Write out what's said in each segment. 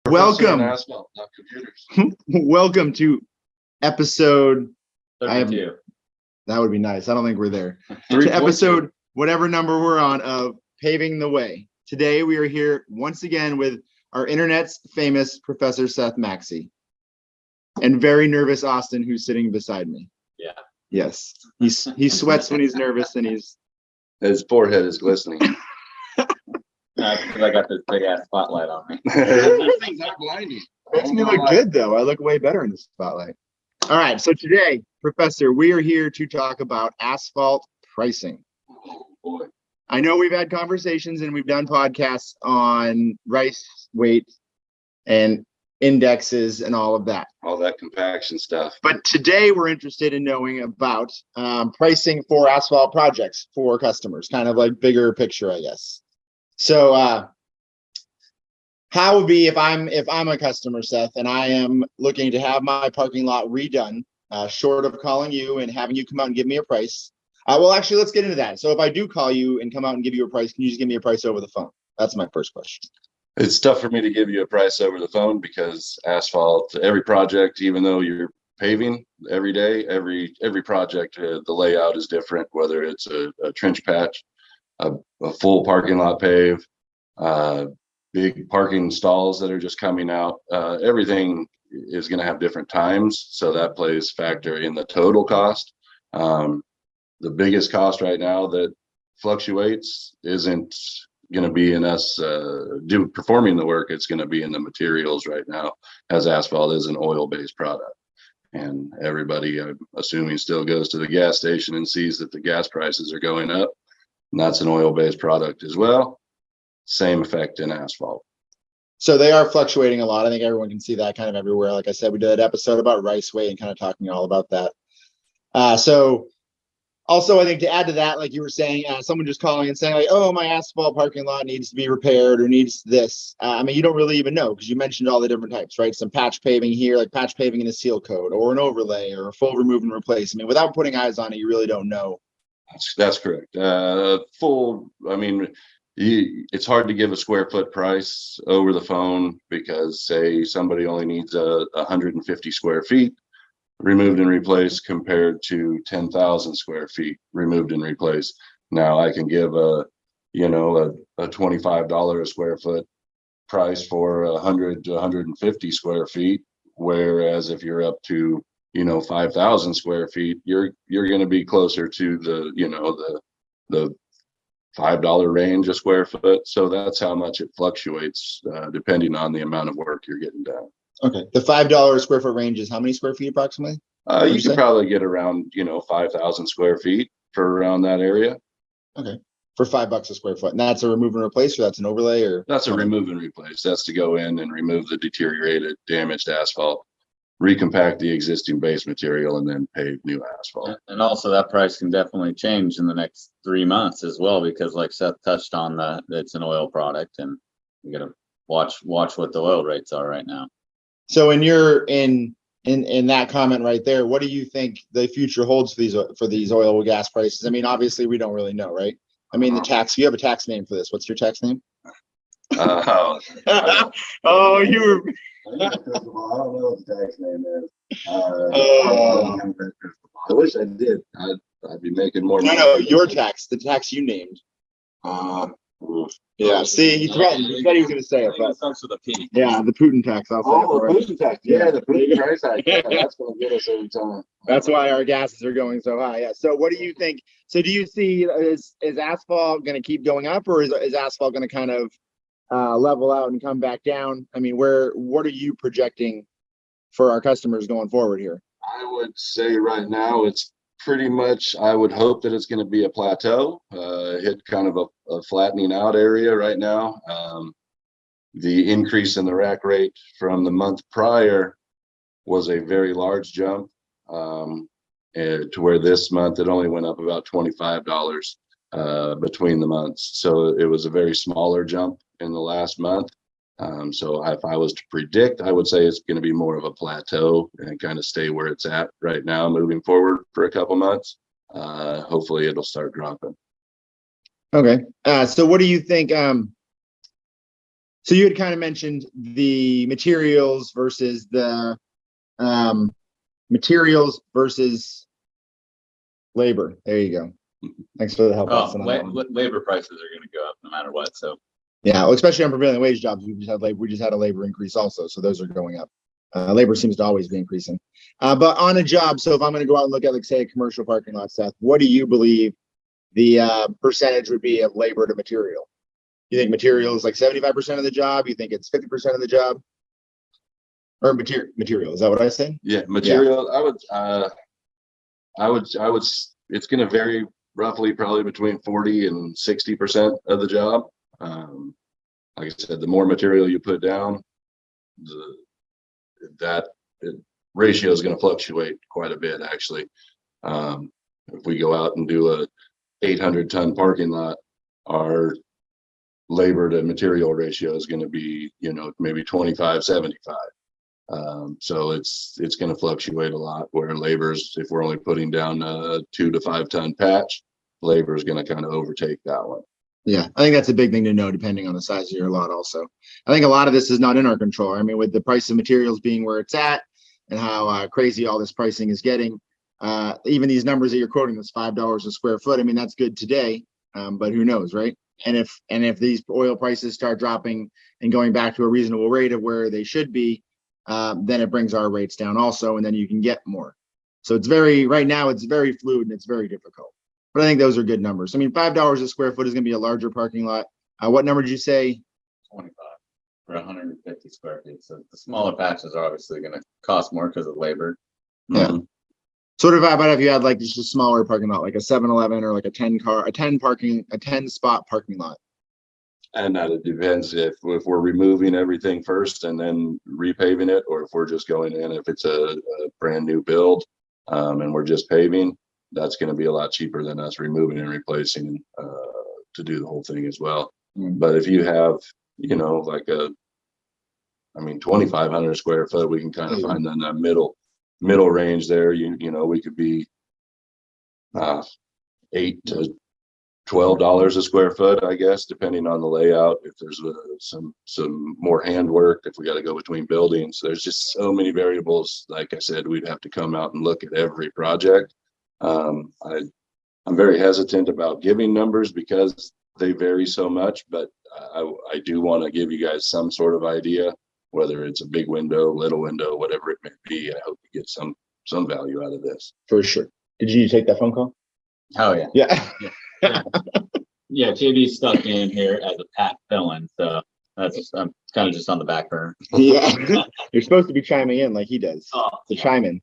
Welcome. Asphalt, not computers. Welcome to episode 32. That would be nice. I don't think we're there. To 3.2. episode, whatever number we're on, of Paving the Way. Today we are here once again with our internet's famous Professor Seth Maxey and very nervous Austin, who's sitting beside me. Yeah. Yes. He sweats when he's nervous and His forehead is glistening. That's because I got this big ass spotlight on me. These things are blinding. makes me look good though. I look way better in the spotlight. All right. So today, Professor, we are here to talk about asphalt pricing. Oh boy. I know we've had conversations and we've done podcasts on rice weight and indexes and all of that. All that compaction stuff. But today we're interested in knowing about pricing for asphalt projects for customers, kind of like bigger picture, I guess. So how would be if I'm a customer, Seth, and I am looking to have my parking lot redone, short of calling you and having you come out and give me a price. Well, actually, let's get into that. So if I do call you and come out and give you a price, can you just give me a price over the phone? That's my first question. It's tough for me to give you a price over the phone because asphalt, every project, even though you're paving every day, every project, the layout is different, whether it's a trench patch, a full parking lot pave, big parking stalls that are just coming out. Everything is going to have different times. So that plays factor in the total cost. The biggest cost right now that fluctuates isn't going to be in us performing the work. It's going to be in the materials right now, as asphalt is an oil-based product. And everybody, I'm assuming, still goes to the gas station and sees that the gas prices are going up. And that's an oil-based product as well. Same effect in asphalt. So they are fluctuating a lot. I think everyone can see that kind of everywhere. Like I said, we did an episode about rice weight and kind of talking all about that. So also, I think to add to that, like you were saying, someone just calling and saying like, oh, my asphalt parking lot needs to be repaired or needs this. I mean, you don't really even know because you mentioned all the different types, right? Some patch paving here, like patch paving in a seal coat or an overlay or a full remove and replace. I mean, without putting eyes on it, you really don't know. That's correct. It's hard to give a square foot price over the phone because, say, somebody only needs 150 square feet removed and replaced compared to 10,000 square feet removed and replaced. Now I can give a $25 a square foot price for 100 to 150 square feet, whereas if you're up to 5,000 square feet, you're going to be closer to the $5 range a square foot. So that's how much it fluctuates depending on the amount of work you're getting done. Okay. The $5 square foot range is how many square feet approximately? You can probably get around 5,000 square feet for around that area. Okay. For $5 a square foot. And that's a remove and replace, or that's an overlay, or that's a remove and replace. That's to go in and remove the deteriorated, damaged asphalt, recompact the existing base material, and then pave new asphalt. And also that price can definitely change in the next 3 months as well, because like Seth touched on, that it's an oil product and you got to watch what the oil rates are right now. So in that comment right there, what do you think the future holds for these oil gas prices? I mean, obviously we don't really know, right? I mean, you have a tax name for this. What's your tax name? Oh, you were. I don't know what the tax name is. I wish I did. I'd be making more money. No, your tax, the tax you named. Yeah, see, he said he was going to say it, but starts with a P. Yeah, the Putin tax. I'll say the Putin tax. Yeah, the Putin price hike. Yeah, that's going to get us every time. That's why our gases are going so high. Yeah. So what do you think? So do you see is asphalt going to keep going up, or is asphalt going to kind of level out and come back down? I mean, what are you projecting for our customers going forward here? I would say right now it's pretty much, I would hope that it's going to be a plateau, hit kind of a flattening out area right now. The increase in the rack rate from the month prior was a very large jump, to where this month it only went up about $25 between the months. So it was a very smaller jump in the last month. So if I was to predict, I would say it's going to be more of a plateau and kind of stay where it's at right now, moving forward for a couple months. Hopefully it'll start dropping. Okay. So what do you think? So you had kind of mentioned the materials versus labor. There you go. Thanks for the help. Oh, labor prices are going to go up no matter what. So yeah, well, especially on prevailing wage jobs, we just had a labor increase also, so those are going up. Labor seems to always be increasing. But on a job, so if I'm going to go out and look at, like, say, a commercial parking lot, Seth, what do you believe the percentage would be of labor to material? You think material is like 75% of the job? You think it's 50% of the job? Or material? Is that what I said? Yeah, material. Yeah. I would. It's going to vary roughly, probably between 40 and 60% of the job. Like I said, the more material you put down, that ratio is going to fluctuate quite a bit, actually. If we go out and do a 800-ton parking lot, our labor to material ratio is going to be, maybe 25-75. So it's going to fluctuate a lot, where labor's, if we're only putting down a 2 to 5 ton patch, labor is going to kind of overtake that one. Yeah, I think that's a big thing to know, depending on the size of your lot also. I think a lot of this is not in our control. I mean, with the price of materials being where it's at and how crazy all this pricing is getting, even these numbers that you're quoting, this $5 a square foot, I mean, that's good today, but who knows, right? And if these oil prices start dropping and going back to a reasonable rate of where they should be, then it brings our rates down also, and then you can get more. So right now it's very fluid and it's very difficult. But I think those are good numbers. I mean, $5 a square foot is going to be a larger parking lot. What number did you say? 25 for 150 square feet. So the smaller patches are obviously going to cost more because of labor. Yeah. Mm-hmm. Sort of about if you had like just a smaller parking lot, like a 7-Eleven or like a 10 spot parking lot. And that it depends if we're removing everything first and then repaving it, or if we're just going in. If it's a brand new build and we're just paving, that's going to be a lot cheaper than us removing and replacing to do the whole thing as well. Mm-hmm. But if you have, like 2,500 square foot, we can kind of find in that middle range there. We could be $8 to $12 a square foot, I guess, depending on the layout. If there's some more handwork, if we got to go between buildings, there's just so many variables. Like I said, we'd have to come out and look at every project. I'm very hesitant about giving numbers because they vary so much, but I do want to give you guys some sort of idea, whether it's a big window, little window, whatever it may be. I hope you get some value out of this. For sure. Did you take that phone call? Oh yeah. Yeah. Yeah. JB's stuck in here as a Pat fill-in, so I'm kind of just on the back burner. Yeah. You're supposed to be chiming in like he does. Chime in.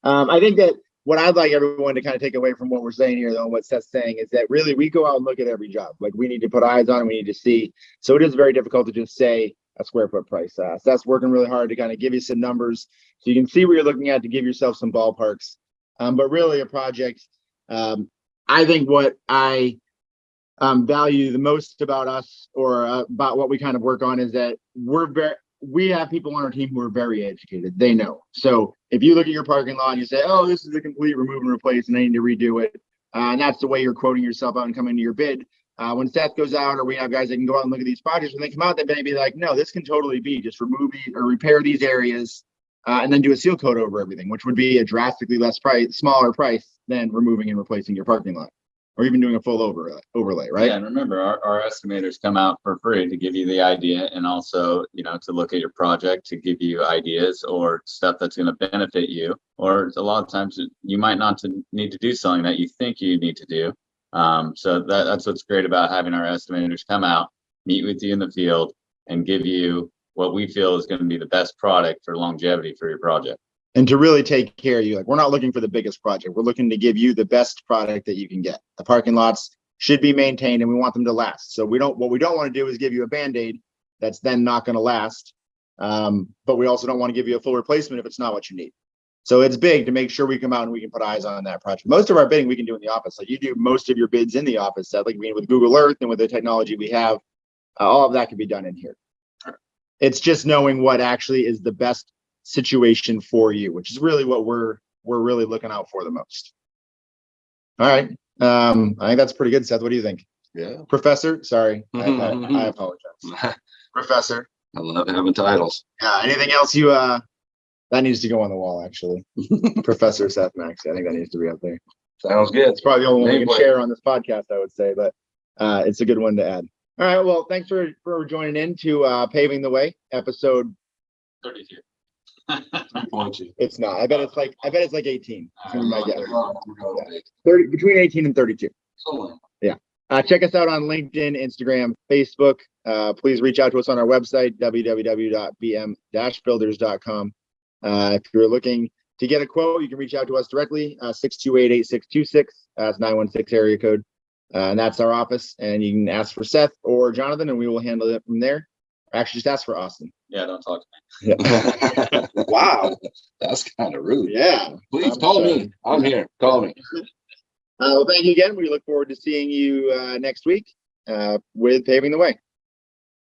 I think that what I'd like everyone to kind of take away from what we're saying here, though, and what Seth's saying, is that really we go out and look at every job. Like, we need to put eyes on it, we need to see. So it is very difficult to just say a square foot price. Seth's working really hard to kind of give you some numbers so you can see what you're looking at, to give yourself some ballparks. But really a project, I think what I value the most about us, or about what we kind of work on, is that we have people on our team who are very educated. They know. So if you look at your parking lot and you say, oh, this is a complete remove and replace and I need to redo it, and that's the way you're quoting yourself out and coming to your bid, when Seth goes out, or we have guys that can go out and look at these projects, when they come out, they may be like, no, this can totally be just remove or repair these areas and then do a seal coat over everything, which would be a drastically smaller price than removing and replacing your parking lot, or even doing a full overlay, right? Yeah, and remember, our estimators come out for free to give you the idea, and also, to look at your project, to give you ideas or stuff that's going to benefit you. Or a lot of times you might not need to do something that you think you need to do. So that's what's great about having our estimators come out, meet with you in the field, and give you what we feel is going to be the best product for longevity for your project. And to really take care of you. Like, we're not looking for the biggest project. We're looking to give you the best product that you can get. The parking lots should be maintained and we want them to last. So what we don't want to do is give you a Band-Aid that's then not going to last. But we also don't want to give you a full replacement if it's not what you need. So it's big to make sure we come out and we can put eyes on that project. Most of our bidding we can do in the office. Like, you do most of your bids in the office. That, like, with Google Earth and with the technology we have, all of that can be done in here. It's just knowing what actually is the best situation for you, which is really what we're really looking out for the most. All right. I think that's pretty good, Seth. What do you think? Yeah. Professor? Sorry. I apologize. Professor. I love having titles. Yeah. Anything else you that needs to go on the wall, actually. Professor Seth Maxey. I think that needs to be up there. Sounds good. It's probably the only one we can Nameplate. share on this podcast, I would say, but it's a good one to add. All right. Well, thanks for joining in to Paving the Way, episode 32. It's not. I bet it's like 18. All right. My guess. We're going big. 30 between 18 and 32. Somewhere. Check us out on LinkedIn, Instagram, Facebook. Please reach out to us on our website, www.bm-builders.com. If you're looking to get a quote, you can reach out to us directly, 628-8626. That's 916 area code. And that's our office. And you can ask for Seth or Jonathan, and we will handle it from there. Actually, just ask for Austin. Yeah, don't talk to me. Yeah. Wow. That's kind of rude. Yeah. Please call me. I'm here. Call me. Well, thank you again. We look forward to seeing you next week with Paving the Way.